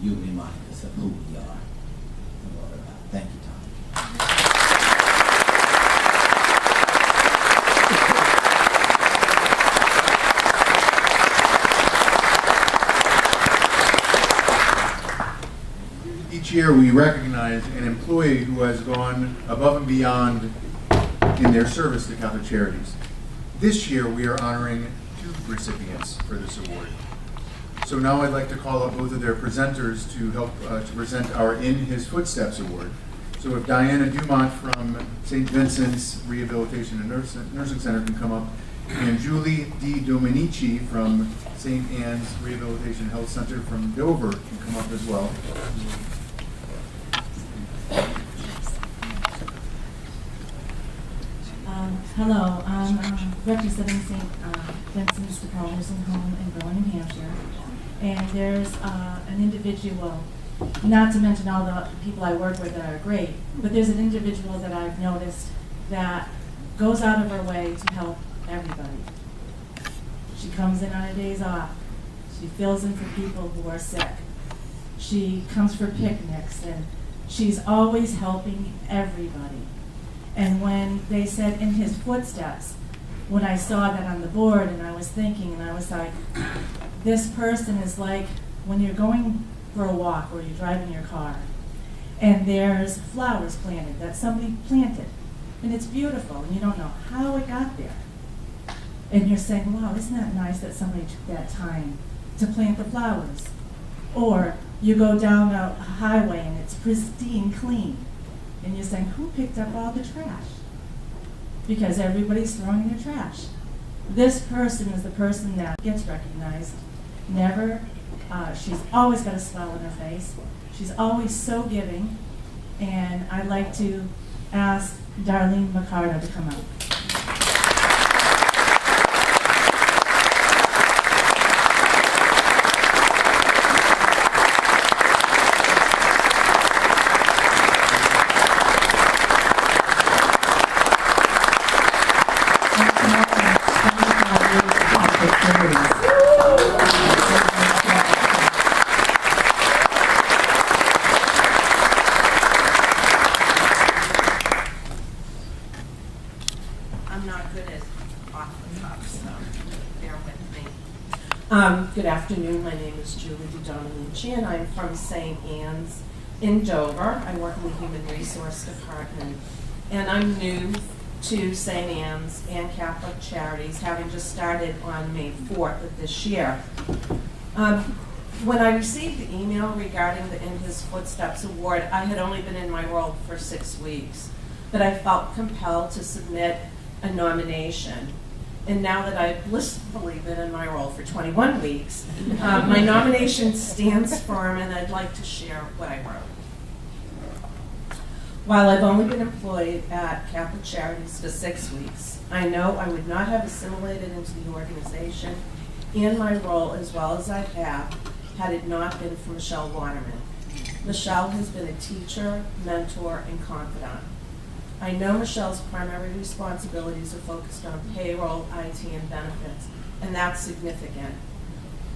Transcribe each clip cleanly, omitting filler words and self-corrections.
you remind us of who we are. Lord, thank you, Tom. Each year we recognize an employee who has gone above and beyond in their service to Catholic Charities. This year we are honoring 2 recipients for this award. So now I'd like to call up both of their presenters to help to present our In His Footsteps Award. So if Diana Dumont from St. Vincent's Rehabilitation and Nursing Center can come up, and Julie Di Domenici from St. Anne's Rehabilitation Health Center from Dover can come up as well. Hello, I'm representing St. Vincent's de Paul Nursing Home in Berlin, New Hampshire. And there's an individual, not to mention all the people I work with that are great, but there's an individual that I've noticed that goes out of her way to help everybody. She comes in on her days off. She fills in for people who are sick. She comes for picnics, and she's always helping everybody. And when they said In His Footsteps, when I saw that on the board, and I was thinking, and I was like, this person is like when you're going for a walk or you're driving your car, and there's flowers planted that somebody planted, and it's beautiful, and you don't know how it got there. And you're saying, wow, isn't that nice that somebody took that time to plant the flowers? Or you go down a highway and it's pristine clean, and you're saying, who picked up all the trash? Because everybody's throwing in their trash. This person is the person that gets recognized. She's always got a smile on her face. She's always so giving. And I'd like to ask Darlene Macardo to come up. Good afternoon. My name is Julie Di Domenici, and I'm from St. Anne's in Dover. I work in the Human Resource Department, and I'm new to St. Anne's and Catholic Charities, having just started on May 4th of this year. When I received the email regarding the In His Footsteps Award, I had only been in my role for 6 weeks, but I felt compelled to submit a nomination. And now that I've blissfully been in my role for 21 weeks, my nomination stands firm, and I'd like to share what I wrote. While I've only been employed at Catholic Charities for 6 weeks, I know I would not have assimilated into the organization and my role as well as I have had it not been for Michelle Waterman. Michelle has been a teacher, mentor, and confidant. I know Michelle's primary responsibilities are focused on payroll, IT, and benefits, and that's significant.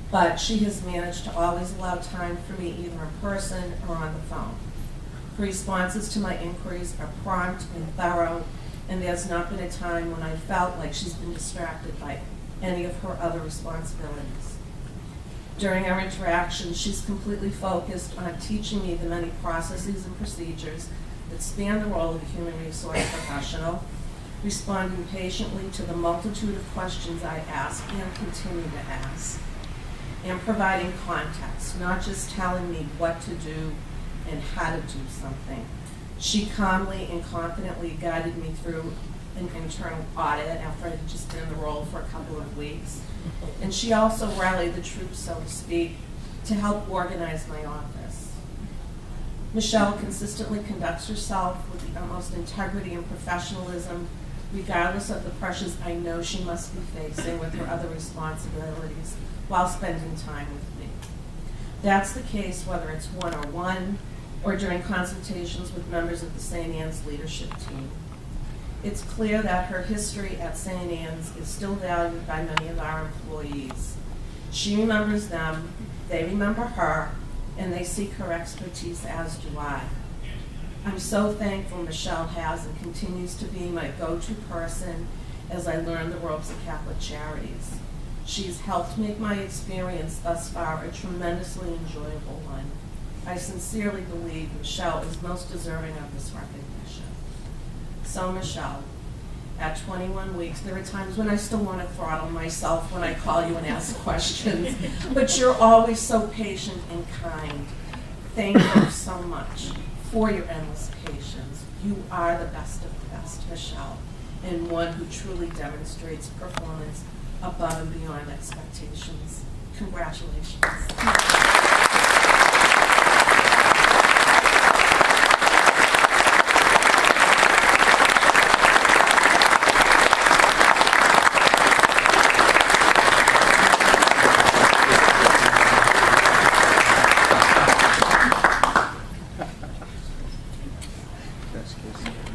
But she has managed to always allow time for me either in person or on the phone. Her responses to my inquiries are prompt and thorough, and there's not been a time when I felt like she's been distracted by any of her other responsibilities. During our interactions, she's completely focused on teaching me the many processes and procedures that span the role of a human resource professional, responding patiently to the multitude of questions I ask and continue to ask, and providing context, not just telling me what to do and how to do something. She calmly and confidently guided me through an internal audit after I had just been in the role for a couple of weeks. And she also rallied the troops, so to speak, to help organize my office. Michelle consistently conducts herself with the utmost integrity and professionalism, regardless of the pressures I know she must be facing with her other responsibilities while spending time with me. That's the case whether it's one-on-one or during consultations with members of the St. Anne's leadership team. It's clear that her history at St. Anne's is still valued by many of our employees. She remembers them, they remember her, and they seek her expertise, as do I. I'm so thankful Michelle has and continues to be my go-to person as I learn the ropes of Catholic Charities. She's helped make my experience thus far a tremendously enjoyable one. I sincerely believe Michelle is most deserving of this recognition. So Michelle, at 21 weeks, there are times when I still want to throttle myself when I call you and ask questions, but you're always so patient and kind. Thank you so much for your endless patience. You are the best of the best, Michelle, and one who truly demonstrates performance above and beyond expectations. Congratulations. That's good.